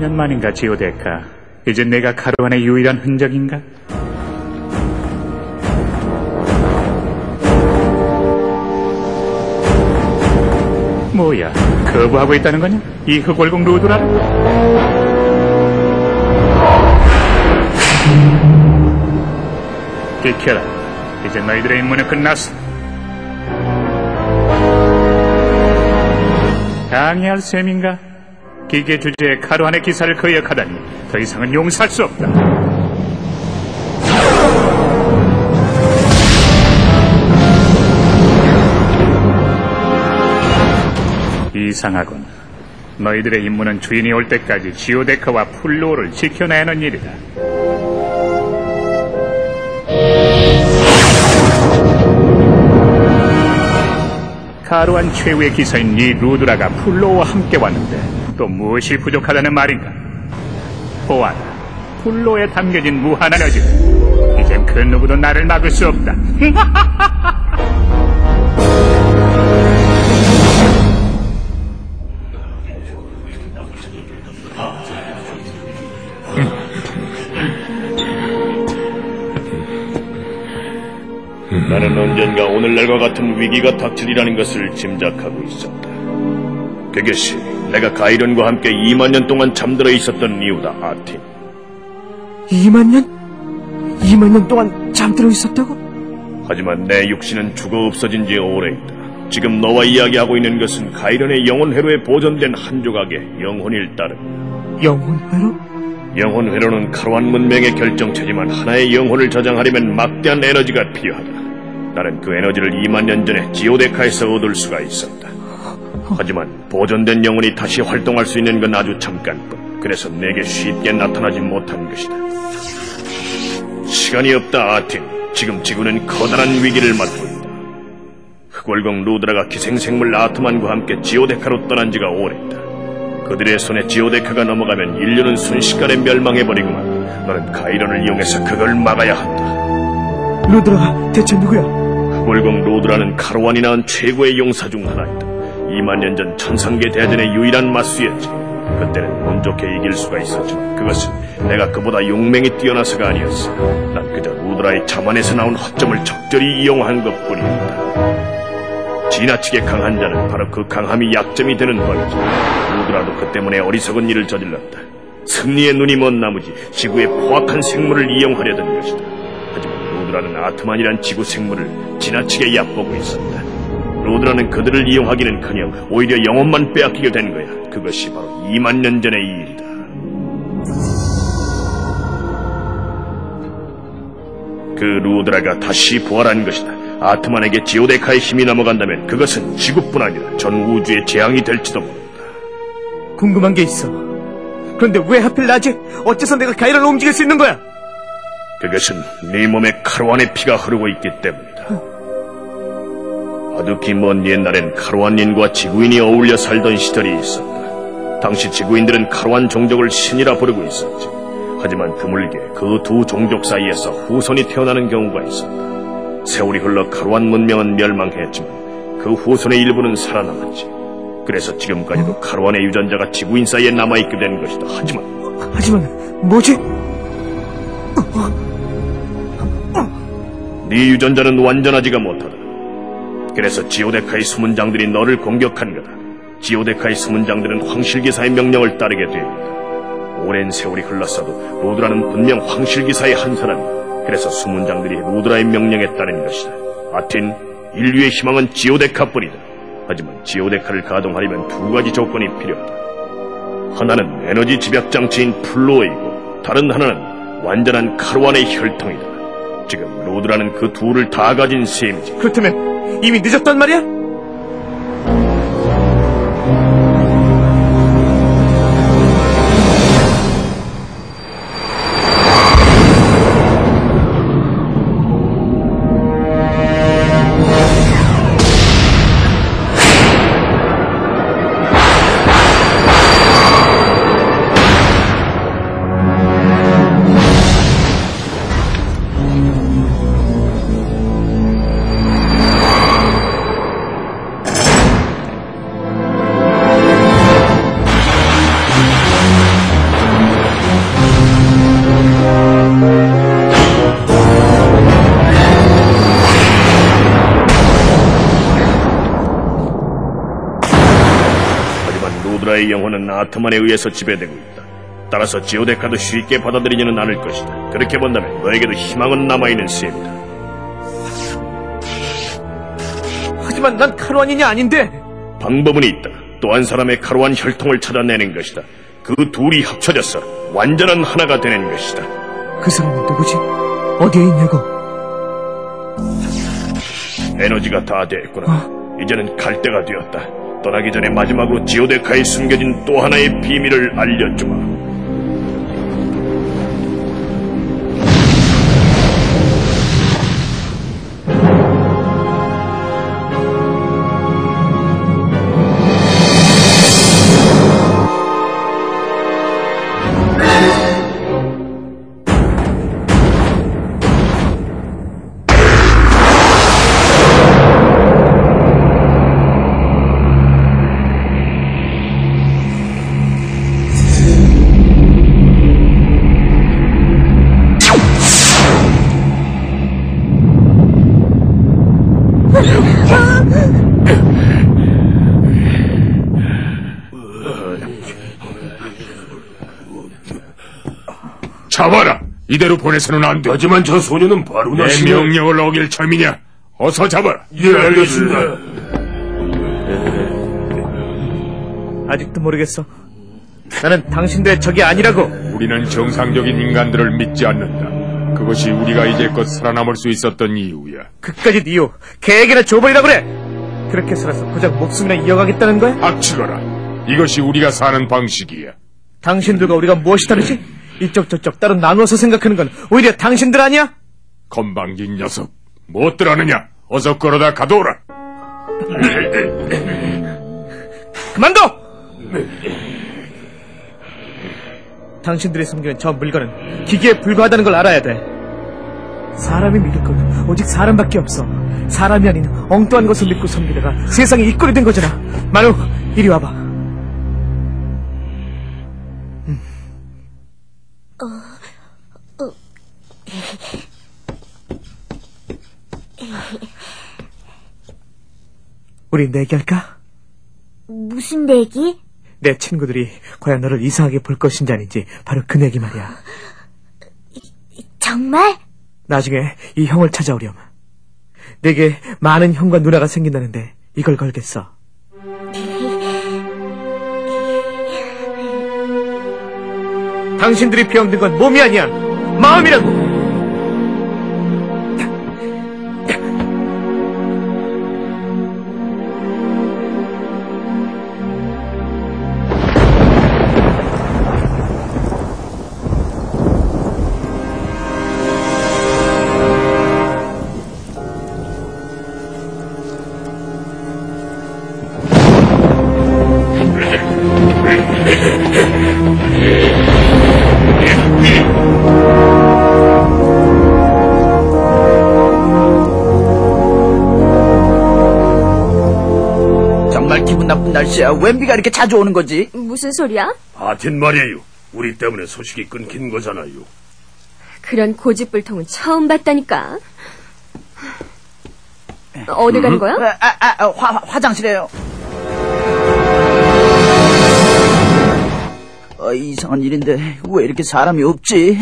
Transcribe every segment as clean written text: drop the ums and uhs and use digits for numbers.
년 만인가, 지오데카. 이제 내가 카르완의 유일한 흔적인가? 뭐야, 거부하고 있다는 거냐? 이 흑월공 루드라를? 비켜라. 이제 너희들의 임무는 끝났어. 강의할 셈인가? 기계 주제에 카르완의 기사를 거역하다니 더 이상은 용서할 수 없다. 이상하군. 너희들의 임무는 주인이 올 때까지 지오데카와 플로어를 지켜내는 일이다. 카르완 최후의 기사인 이 루드라가 플로어와 함께 왔는데 또 무엇이 부족하다는 말인가? 보아라, 플로어에 담겨진 무한한 에너지. 이젠 그 누구도 나를 막을 수 없다. 나는 언젠가 오늘날과 같은 위기가 닥치리라는 것을 짐작하고 있었다. 그것이 내가 가이런과 함께 2만 년 동안 잠들어 있었던 이유다, 아틴. 2만 년? 2만 년 동안 잠들어 있었다고? 하지만 내 육신은 죽어 없어진 지 오래이다. 지금 너와 이야기하고 있는 것은 가이런의 영혼회로에 보존된 한 조각의 영혼일 따름이다. 영혼회로? 영혼회로는 카르완 문명의 결정체지만 하나의 영혼을 저장하려면 막대한 에너지가 필요하다. 나는 그 에너지를 2만 년 전에 지오데카에서 얻을 수가 있었다. 하지만 보존된 영혼이 다시 활동할 수 있는 건 아주 잠깐뿐. 그래서 내게 쉽게 나타나지 못한 것이다. 시간이 없다, 아틴. 지금 지구는 커다란 위기를 맞고 있다. 흑월공 루드라가 기생생물 아트만과 함께 지오데카로 떠난 지가 오래다. 그들의 손에 지오데카가 넘어가면 인류는 순식간에 멸망해버리구만. 너는 가이런을 이용해서 그걸 막아야 한다. 루드라가 대체 누구야? 흑월공 루드라는 카르완이 낳은 최고의 용사 중 하나이다. 2만 년 전 천상계 대전의 유일한 맞수였지. 그때는 운 좋게 이길 수가 있었지만 그것은 내가 그보다 용맹이 뛰어나서가 아니었어. 난 그저 루드라의 자만에서 나온 허점을 적절히 이용한 것뿐이었다. 지나치게 강한 자는 바로 그 강함이 약점이 되는 법이지. 루드라도 그 때문에 어리석은 일을 저질렀다. 승리의 눈이 먼 나머지 지구의 포악한 생물을 이용하려던 것이다. 하지만 루드라는 아트만이란 지구 생물을 지나치게 얕보고 있었다. 루드라는 그들을 이용하기는커녕 오히려 영혼만 빼앗기게 된 거야. 그것이 바로 2만 년 전의 일이다. 그 루드라가 다시 부활한 것이다. 아트만에게 지오데카의 힘이 넘어간다면 그것은 지구뿐 아니라 전 우주의 재앙이 될지도 모른다. 궁금한 게 있어. 그런데 왜 하필 낮에? 어째서 내가 가이런을 움직일 수 있는 거야? 그것은 네 몸에 카르완의 피가 흐르고 있기 때문이다. 아득히 먼 옛날엔 카르완인과 지구인이 어울려 살던 시절이 있었다. 당시 지구인들은 카르완 종족을 신이라 부르고 있었지. 하지만 드물게 그 두 종족 사이에서 후손이 태어나는 경우가 있었다. 세월이 흘러 카르완 문명은 멸망했지만 그 후손의 일부는 살아남았지. 그래서 지금까지도 카르완의 유전자가 지구인 사이에 남아있게 된 것이다. 하지만 뭐지? 네 유전자는 완전하지가 못하다. 그래서 지오데카의 수문장들이 너를 공격한 거다. 지오데카의 수문장들은 황실기사의 명령을 따르게 됩니다. 오랜 세월이 흘렀어도 루드라는 분명 황실기사의 한 사람이다. 그래서 수문장들이 루드라의 명령에 따른 것이다. 아틴, 인류의 희망은 지오데카뿐이다. 하지만 지오데카를 가동하려면 두 가지 조건이 필요하다. 하나는 에너지 집약장치인 플로어이고 다른 하나는 완전한 카르완의 혈통이다. 지금 루드라는 그 둘을 다 가진 셈이지. 그렇다면 이미 늦었단 말이야? 아트만에 의해서 지배되고 있다. 따라서 지오데카도 쉽게 받아들이지는 않을 것이다. 그렇게 본다면 너에게도 희망은 남아있는 셈이다. 하지만 난 카루안인이 아닌데. 방법은 있다. 또 한 사람의 카루안 혈통을 찾아내는 것이다. 그 둘이 합쳐져서 완전한 하나가 되는 것이다. 그 사람이 누구지? 어디에 있냐고? 에너지가 다 됐구나. 이제는 갈 때가 되었다. 떠나기 전에 마지막으로 지오데카에 숨겨진 또 하나의 비밀을 알려주마. 잡아라! 이대로 보내서는 안 돼. 하지만 저 소녀는 바로 내 명령을 어길 참이냐? 어서 잡아라. 예, 알겠습니다. 아직도 모르겠어. 나는 당신들의 적이 아니라고. 우리는 정상적인 인간들을 믿지 않는다. 그것이 우리가 이제껏 살아남을 수 있었던 이유야. 그까짓 이유 개에게나 줘버리라 그래. 그렇게 살아서 고작 목숨이나 이어가겠다는 거야? 닥치거라. 이것이 우리가 사는 방식이야. 당신들과 우리가 무엇이 다르지? 이쪽 저쪽 따로 나누어서 생각하는 건 오히려 당신들 아니야? 건방진 녀석, 무엇들 하느냐? 어서 끌어다 가둬라. 그만둬! 당신들이 숨기는 저 물건은 기계에 불과하다는 걸 알아야 돼. 사람이 믿을 건 오직 사람밖에 없어. 사람이 아닌 엉뚱한 것을 믿고 섬기다가 세상에 이꼴이 된 거잖아. 마루, 이리 와봐. 우리 내기할까? 무슨 내기? 내 친구들이 과연 너를 이상하게 볼 것인지 아닌지 바로 그 내기 말이야. 정말? 나중에 이 형을 찾아오렴. 내게 많은 형과 누나가 생긴다는데 이걸 걸겠어. 당신들이 병든 건 몸이 아니야. 마음이라고. 날씨야. 웬 비가 이렇게 자주 오는 거지? 무슨 소리야? 하여튼 말이에요. 우리 때문에 소식이 끊긴 거잖아요. 그런 고집불통은 처음 봤다니까. 어디 가는 거야? 화장실에요. 이상한 일인데 왜 이렇게 사람이 없지?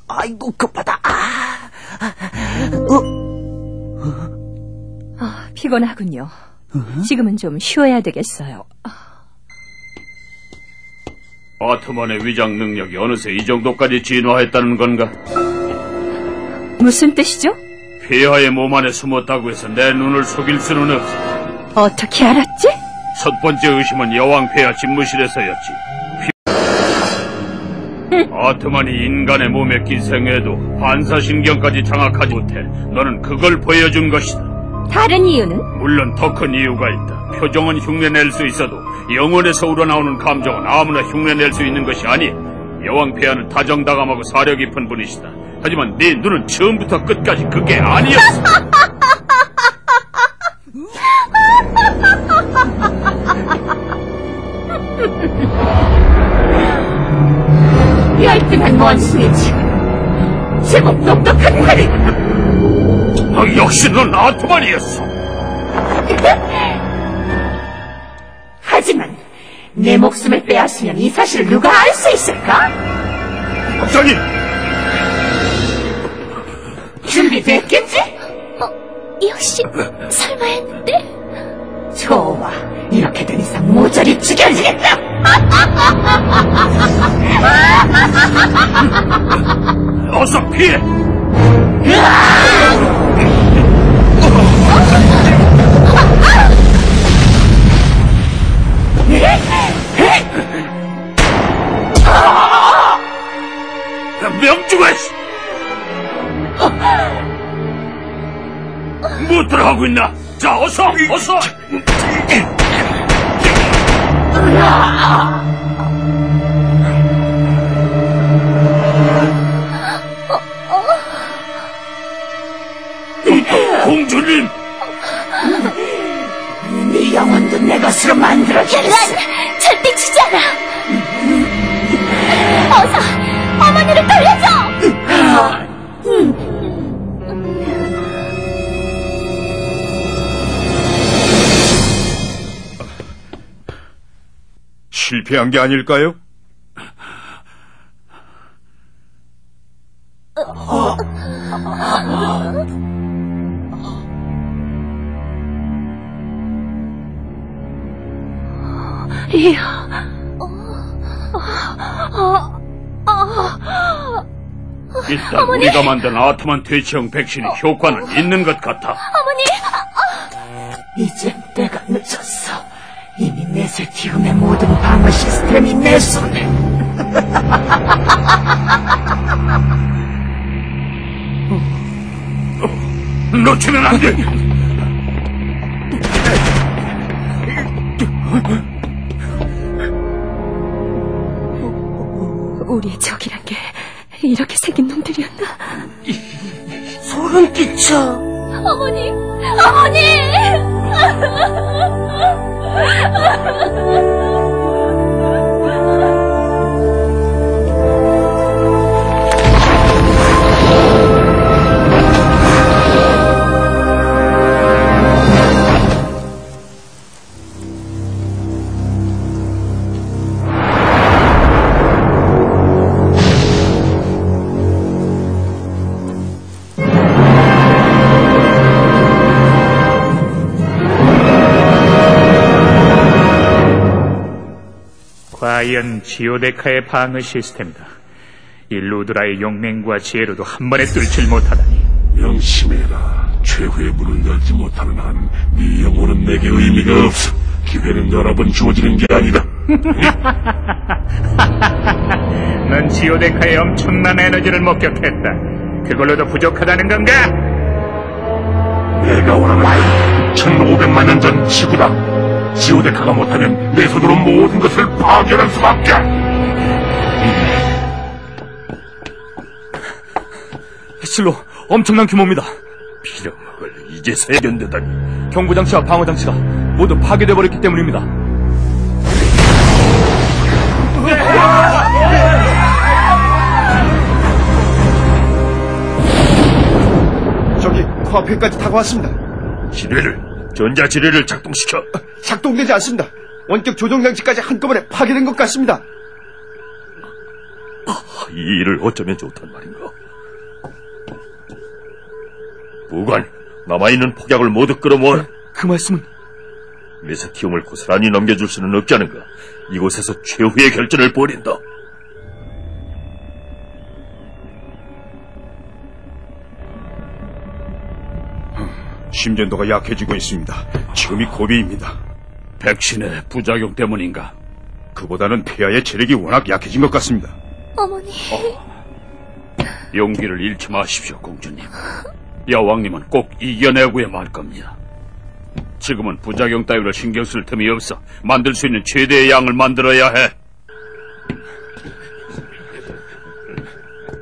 아이고 급하다. 피곤하군요. 지금은 좀 쉬어야 되겠어요. 아트만의 위장 능력이 어느새 이 정도까지 진화했다는 건가? 무슨 뜻이죠? 폐하의 몸 안에 숨었다고 해서 내 눈을 속일 수는 없어. 어떻게 알았지? 첫 번째 의심은 여왕 폐하 집무실에서였지. 아트만이 인간의 몸에 기생해도 반사신경까지 장악하지 못해. 너는 그걸 보여준 것이다. 다른 이유는? 물론 더 큰 이유가 있다. 표정은 흉내낼 수 있어도 영혼에서 우러나오는 감정은 아무나 흉내낼 수 있는 것이 아니야. 여왕 폐하는 다정다감하고 사려 깊은 분이시다. 하지만 네 눈은 처음부터 끝까지 그게 아니었어. 열등한 원숭이지. 제법 똑똑한 말이구나. 역시 넌 아트만이었어. 하지만 내 목숨을 빼앗으면 이 사실을 누가 알 수 있을까? 박사님! 준비됐겠지? 역시 설마 했는데? 좋아. 이렇게 된 이상 모조리 죽여주겠다. 어서 피해! 명중아! 무엇들 하고 있나? 자, 어서! 공주님! 네 영혼도 내 것으로 만들어주겠어. 절대 주지 않아. 어서 어머니를 돌려줘. 실패한 게 아닐까요? 일단 우리가 만든 아트만 퇴치형 백신이 효과는 있는 것 같아. 이제 내가 늦었어. 이미 메세티움의 모든 방어 시스템이 내 손에. 놓치면 안 돼. 우리의 적이란 게 이렇게 생긴 놈들이었나? 소름 끼쳐. 어머니. 과연 지오데카의 방어 시스템이다. 이 루드라의 용맹과 지혜로도 한 번에 뚫질 못하다니. 명심해라. 최후의 문을 열지 못하는 한 네 영혼은 내게 의미가 없어. 기회는 여러 번 주어지는 게 아니다. 넌 지오데카의 엄청난 에너지를 목격했다. 그걸로도 부족하다는 건가? 내가 원하는 1500만 년 전 지구다. 지오데카가 못하면 내 손으로 모든 것을 파괴할 수밖에. 실로 엄청난 규모입니다. 빌어먹을 이제서야 견뎌다니. 경보장치와 방어장치가 모두 파괴돼 버렸기 때문입니다. 저기 코앞에까지 타고 왔습니다. 전자지뢰를 작동시켜. 작동되지 않습니다. 원격 조종장치까지 한꺼번에 파괴된 것 같습니다. 이 일을 어쩌면 좋단 말인가. 부관, 남아있는 폭약을 모두 끌어모아라. 그 말씀은? 메세티움을 고스란히 넘겨줄 수는 없지 않은가. 이곳에서 최후의 결전을 벌인다. 심전도가 약해지고 있습니다. 지금이 고비입니다. 백신의 부작용 때문인가? 그보다는 폐하의 체력이 워낙 약해진 것 같습니다. 어머니. 용기를 잃지 마십시오, 공주님. 여왕님은 꼭 이겨내고야 말 겁니다. 지금은 부작용 따위를 신경 쓸 틈이 없어. 만들 수 있는 최대의 양을 만들어야 해.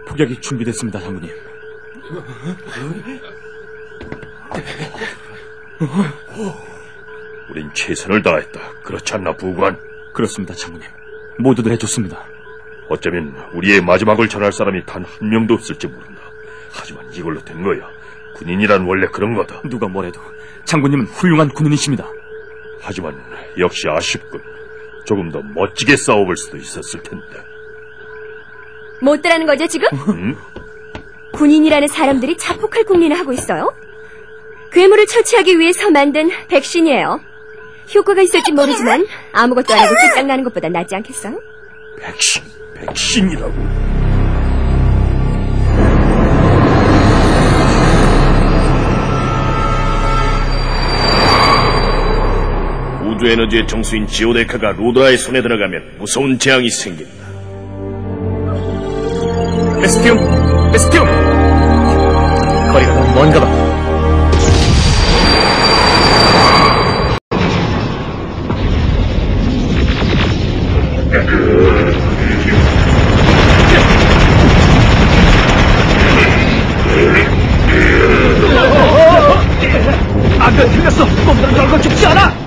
폭약이 준비됐습니다, 장군님. 우린 최선을 다했다. 그렇지 않나, 부관? 그렇습니다, 장군님. 모두들 해줬습니다. 어쩌면 우리의 마지막을 전할 사람이 단 한 명도 없을지 모른다. 하지만 이걸로 된 거야. 군인이란 원래 그런 거다. 누가 뭐래도 장군님은 훌륭한 군인이십니다. 하지만 역시 아쉽군. 조금 더 멋지게 싸워볼 수도 있었을 텐데. 못 따라는 거죠, 지금? 군인이라는 사람들이 자폭할 국리를 하고 있어요. 괴물을 처치하기 위해서 만든 백신이에요. 효과가 있을지 모르지만 아무것도 안 하고 끝장나는 것보다 낫지 않겠어요? 백신이라고. 우주 에너지의 정수인 지오데카가 로드라의 손에 들어가면 무서운 재앙이 생긴다. 베스티움! 거리가 너무 먼가 봐. 아까 틀렸어! 놈들은 결국 죽지 않아!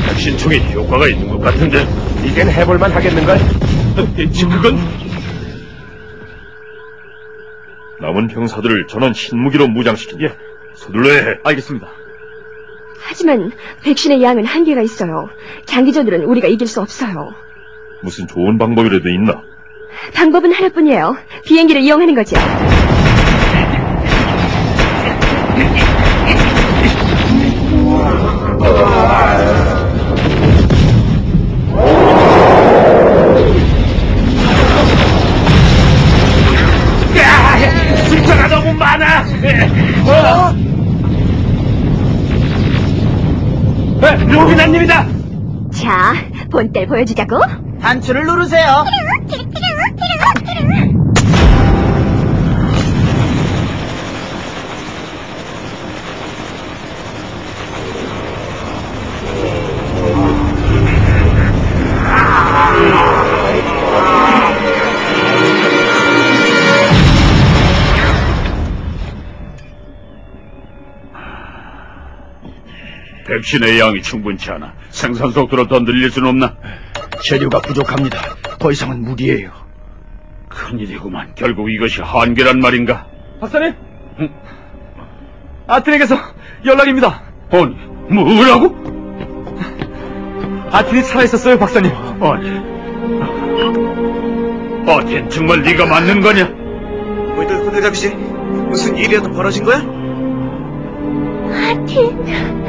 백신총이 효과가 있는 것 같은데 이젠 해볼만 하겠는걸? 대체 그건? 남은 병사들을 전원 흰무기로 무장시키게 서둘러야 해. 알겠습니다. 하지만 백신의 양은 한계가 있어요. 장기전으로는 우리가 이길 수 없어요. 무슨 좋은 방법이라도 있나? 방법은 하나뿐이에요. 비행기를 이용하는 거죠. 숫자가 너무 많아! 로비나님이다! 자, 본때를 보여주자고. 단추를 누르세요. 백신의 양이 충분치 않아. 생산 속도를 더 늘릴 수는 없나? 재료가 부족합니다. 더 이상은 무리예요. 큰일이구만. 결국 이것이 한계란 말인가? 박사님? 아틴에게서 연락입니다. 아니, 뭐라고? 아틴이 살아있었어요, 박사님. 아틴 정말 네가 맞는 거냐? 너희들 호들갑이지? 무슨 일이라도 벌어진 거야? 아틴...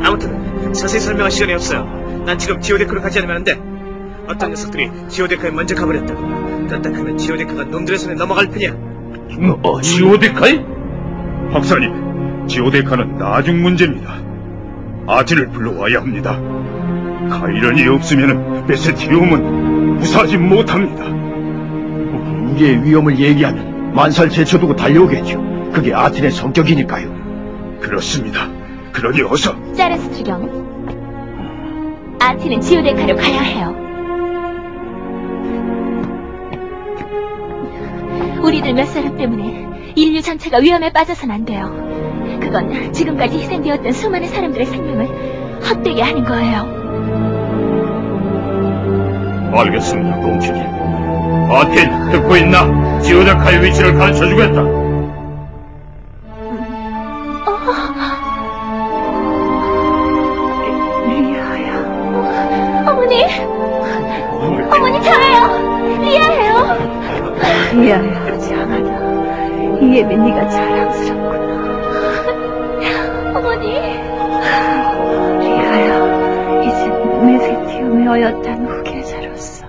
아무튼 자세히 설명할 시간이 없어요. 난 지금 지오데카로 가지 않으면 안 돼. 어떤 녀석들이 지오데카에 먼저 가버렸다. 그렇다 하면 지오데카가 놈들의 손에 넘어갈 뿐이야. 지오데카에? 박사님, 지오데카는 나중 문제입니다. 아틴을 불러와야 합니다. 가이런이 없으면 메세티움은 무사하지 못합니다. 우리의 위험을 얘기하면 만살 제쳐두고 달려오겠죠. 그게 아틴의 성격이니까요. 그렇습니다. 그러니 어서. 짜레스 주경. 아틴은 지오데카로 가야 해요. 우리들 몇 사람 때문에 인류 전체가 위험에 빠져선 안 돼요. 그건 지금까지 희생되었던 수많은 사람들의 생명을 헛되게 하는 거예요. 알겠습니다, 공주님. 아틴, 듣고 있나? 지오데카의 위치를 가르쳐주겠다. 어머니 저예요. 리아예요. 리아야, 장하다. 이 예배 네가 자랑스럽구나. 어머니. 리아야, 이제 메세티움의 어엿한 후계자로서.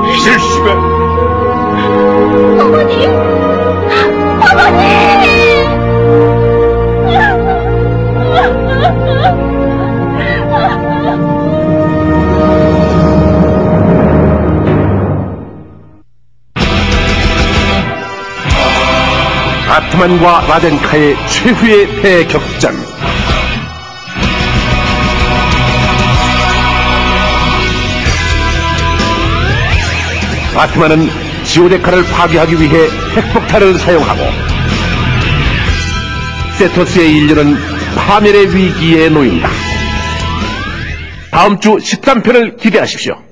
이 실수가. 어머니. 어머니. 아트만과 라덴카의 최후의 대격전. 아트만은 지오데카를 파괴하기 위해 핵폭탄을 사용하고 세토스의 인류는 파멸의 위기에 놓인다. 다음 주 13편을 기대하십시오.